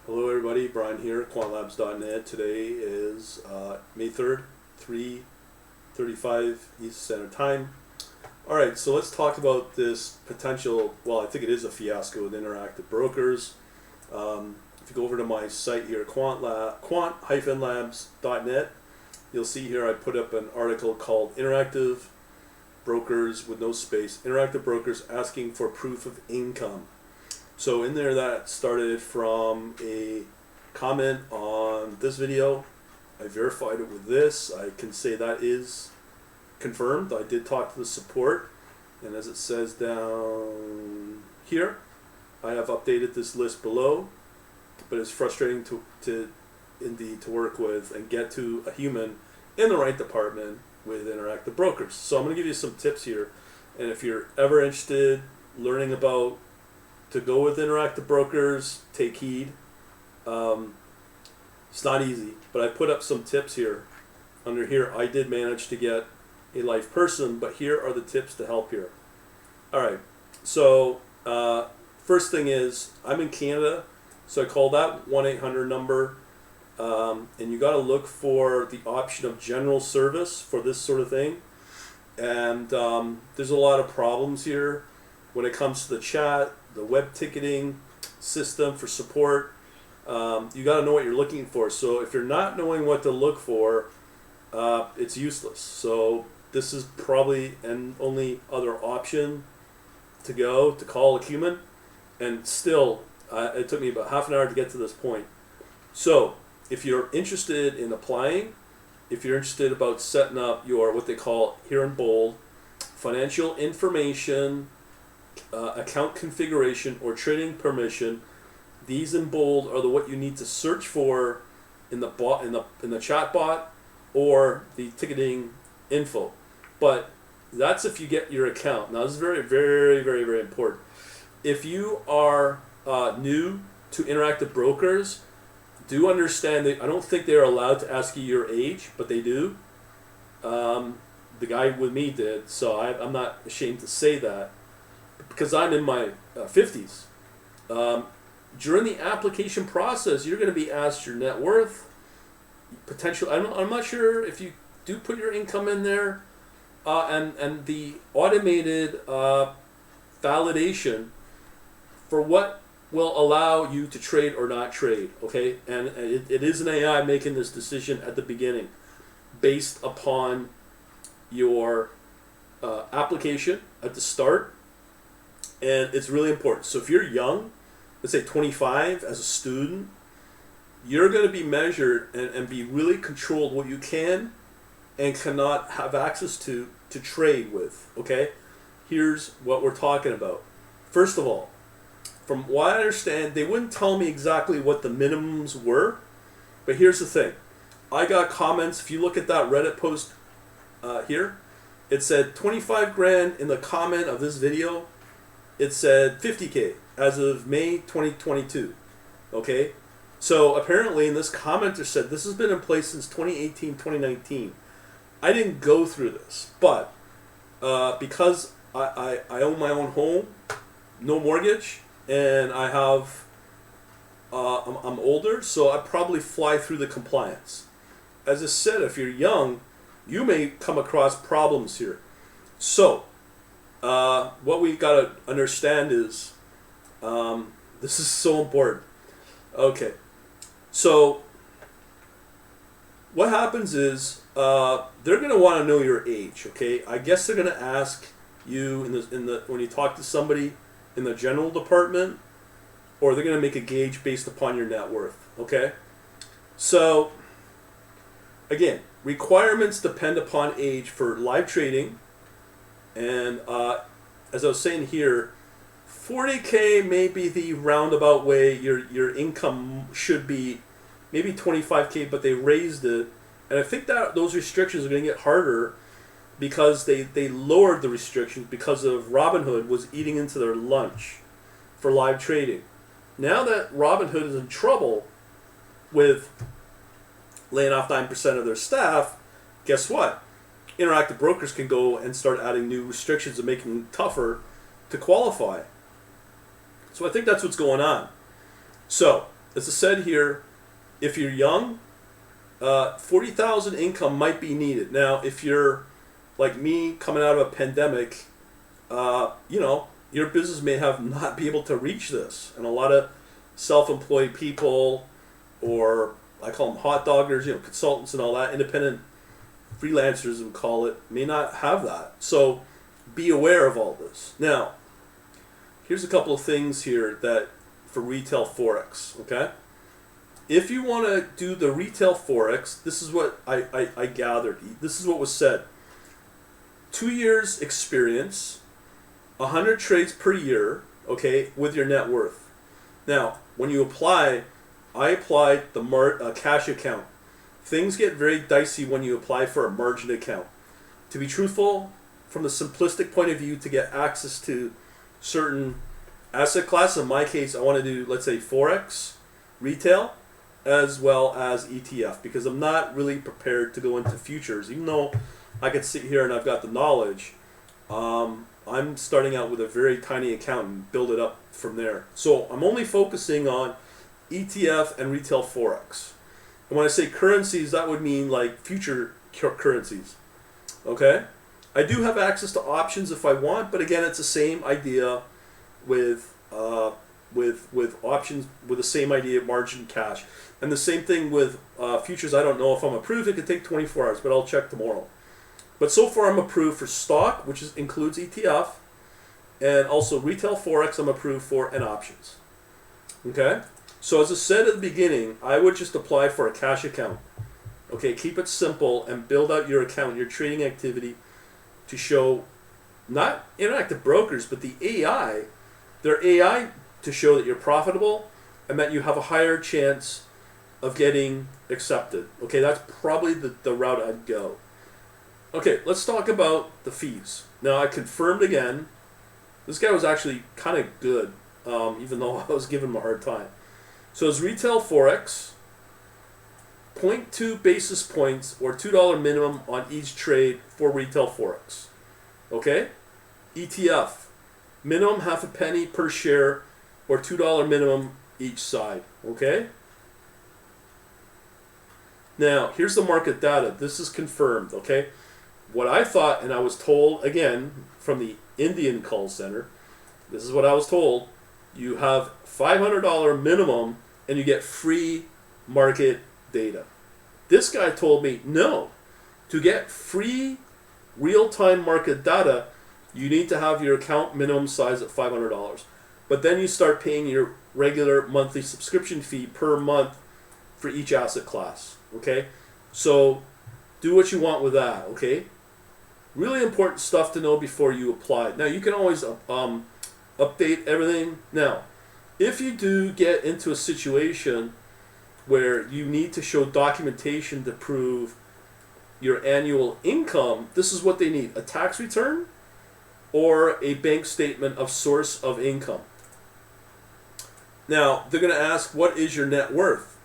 Hello everybody, Brian here, quantlabs.net. Today is May 3rd, 3:35 Eastern Standard Time. Alright, so let's talk about this potential, well I think it is a fiasco with interactive brokers. If you go over to my site here, quant-labs.net, you'll see here I put up an article called Interactive Brokers with no space, Interactive Brokers Asking for Proof of Income. So in there, that started from a comment on this video. I verified it with this. I can say that is confirmed. I did talk to the support, and as it says down here, I have updated this list below, but it's frustrating to work with and get to a human in the right department with interactive brokers. So I'm going to give you some tips here, and if you're ever interested learning about to go with interactive brokers, take heed. It's not easy, but I put up some tips here. Under here, I did manage to get a live person, but here are the tips to help here. Alright, so first thing is, I'm in Canada, so I call that 1-800 number, and you got to look for the option of general service for this sort of thing. And there's a lot of problems here when it comes to the chat, the web ticketing system for support. You got to know what you're looking for. So if you're not knowing what to look for, it's useless. So this is probably an only other option to call a human. And still, it took me about half an hour to get to this point. So if you're interested in applying, if you're interested about setting up your, what they call here in bold, financial information, account configuration or trading permission, these in bold are what you need to search for in the bot, in the chat bot or the ticketing info. But that's if you get your account. Now this is very, very, very, very important. If you are new to interactive brokers, do understand that I don't think they're allowed to ask you your age, but they do. The guy with me did, so I'm not ashamed to say that, because I'm in my 50s. During the application process, you're going to be asked your net worth, potential. I'm not sure if you do put your income in there, and the automated validation for what will allow you to trade or not trade. Okay, and it is an AI making this decision at the beginning, based upon your application at the start. And it's really important. So if you're young, let's say 25 as a student, you're going to be measured and be really controlled what you can and cannot have access to trade with. Okay, here's what we're talking about. First of all, from what I understand, they wouldn't tell me exactly what the minimums were, but here's the thing. I got comments. If you look at that Reddit post here, it said 25 grand in the comment of this video. It said 50K as of May 2022. Okay, so apparently in this commenter said this has been in place since 2018, 2019. I didn't go through this, but because I own my own home, no mortgage, and I have I'm older, so I probably fly through the compliance. As I said, if you're young, you may come across problems here. So what we got to understand is, this is so important. Okay, so what happens is they're going to want to know your age. Okay, I guess they're going to ask you when you talk to somebody in the general department, or they're going to make a gauge based upon your net worth. Okay, so again, requirements depend upon age for live trading. And as I was saying here, 40K may be the roundabout way your income should be, maybe 25K, but they raised it. And I think that those restrictions are going to get harder because they lowered the restrictions because of Robinhood was eating into their lunch for live trading. Now that Robinhood is in trouble with laying off 9% of their staff, guess what? Interactive brokers can go and start adding new restrictions and making it tougher to qualify. So I think that's what's going on. So as I said here, if you're young, 40,000 income might be needed. Now, if you're like me, coming out of a pandemic, your business may have not be able to reach this, and a lot of self-employed people, or I call them hot doggers, consultants and all that, independent freelancers we call it, may not have that. So be aware of all this. Now, here's a couple of things here that for retail Forex, okay? If you want to do the retail Forex, this is what I gathered. This is what was said. 2 years experience, 100 trades per year, okay, with your net worth. Now, when you apply, I applied the cash account. Things get very dicey when you apply for a margin account. To be truthful, from the simplistic point of view, to get access to certain asset class, in my case, I want to do, let's say, Forex, retail, as well as ETF, because I'm not really prepared to go into futures. Even though I could sit here and I've got the knowledge, I'm starting out with a very tiny account and build it up from there. So I'm only focusing on ETF and retail Forex. And when I say currencies, that would mean like future currencies. Okay? I do have access to options if I want, but again, it's the same idea with options, with the same idea of margin cash. And the same thing with futures. I don't know if I'm approved. It could take 24 hours, but I'll check tomorrow. But so far I'm approved for stock, which includes ETF, and also retail Forex I'm approved for, and options. Okay? So as I said at the beginning, I would just apply for a cash account. Okay, keep it simple and build out your account, your trading activity, to show not Interactive Brokers, but the AI, their AI, to show that you're profitable and that you have a higher chance of getting accepted. Okay, that's probably the route I'd go. Okay, let's talk about the fees. Now, I confirmed again, this guy was actually kind of good, even though I was giving him a hard time. So it's retail Forex, 0.2 basis points or $2 minimum on each trade for retail Forex. Okay? ETF, minimum half a penny per share or $2 minimum each side. Okay? Now, here's the market data. This is confirmed. Okay? What I thought, and I was told, again, from the Indian call center, this is what I was told, you have $500 minimum and you get free market data. This guy told me, no, to get free real-time market data, you need to have your account minimum size at $500. But then you start paying your regular monthly subscription fee per month for each asset class. Okay? So do what you want with that. Okay? Really important stuff to know before you apply. Now, you can always update everything. Now, if you do get into a situation where you need to show documentation to prove your annual income, this is what they need: a tax return or a bank statement of source of income. Now, they're going to ask, what is your net worth?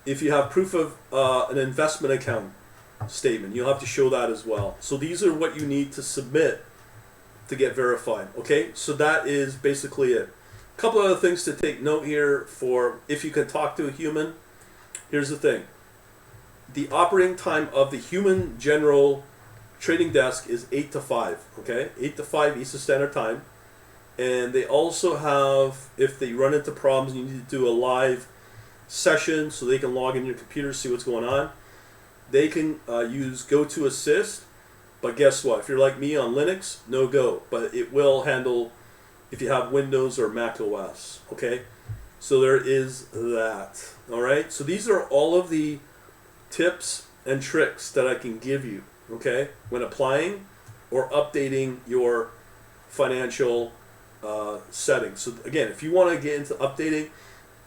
If you have proof of an investment account statement, you'll have to show that as well. So these are what you need to submit to get verified. Okay, so that is basically it. A couple other things to take note here for if you can talk to a human. Here's the thing. The operating time of the human general trading desk is 8 to 5. Okay, 8 to 5 Eastern Standard Time. And they also have, if they run into problems, you need to do a live session so they can log in your computer, see what's going on. They can use GoToAssist, but guess what? If you're like me on Linux, no go. But it will handle if you have Windows or Mac OS. Okay, so there is that. All right. So these are all of the tips and tricks that I can give you. Okay, when applying or updating your financial settings. So again, if you want to get into updating,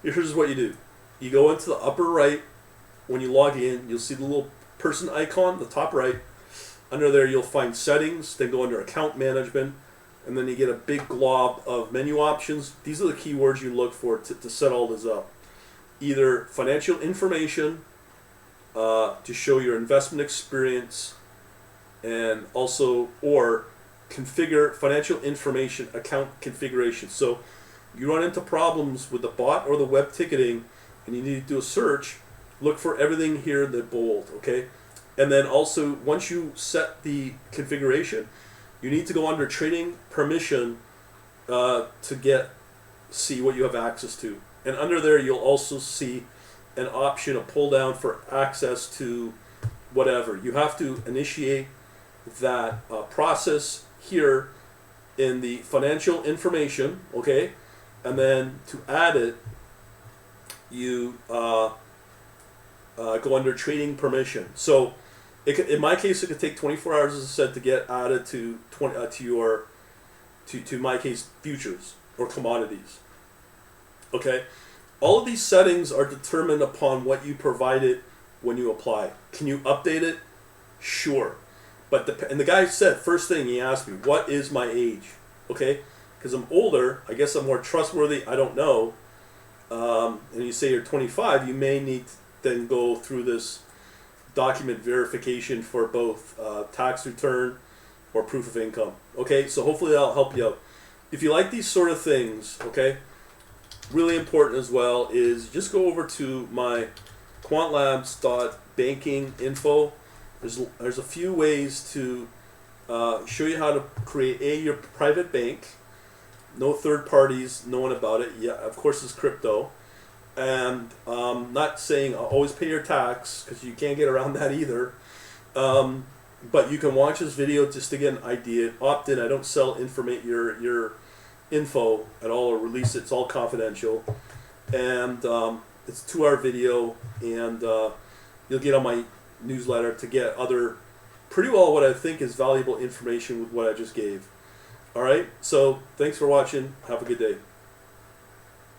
here's what you do. You go into the upper right. When you log in, you'll see the little person icon, the top right. Under there, you'll find settings. Then go under account management. And then you get a big glob of menu options. These are the keywords you look for to set all this up. Either financial information to show your investment experience, and also, or configure financial information account configuration. So you run into problems with the bot or the web ticketing and you need to do a search, look for everything here in the bold, okay? And then also, once you set the configuration, you need to go under trading permission to see what you have access to. And under there, you'll also see an option, a pull down for access to whatever. You have to initiate that process here in the financial information, okay? And then to add it, you go under trading permission. So in my case, it could take 24 hours, as I said, to get added to to my case, futures or commodities. Okay, all of these settings are determined upon what you provided when you apply. Can you update it? Sure, but and the guy said first thing he asked me, what is my age? Okay, because I'm older, I guess I'm more trustworthy. I don't know. And you say you're 25, you may need to then go through this document verification for both tax return or proof of income. Okay, so hopefully that'll help you out. If you like these sort of things, okay, really important as well is just go over to my quantlabs.banking info. There's a few ways to show you how to create your private bank. No third parties knowing about it. Yeah, of course it's crypto. And not saying always pay your tax, because you can't get around that either. But you can watch this video just to get an idea. Opt in. I don't sell your info at all or release it. It's all confidential. And it's a 2-hour video, and you'll get on my newsletter to get other pretty well what I think is valuable information with what I just gave. All right, so thanks for watching. Have a good day.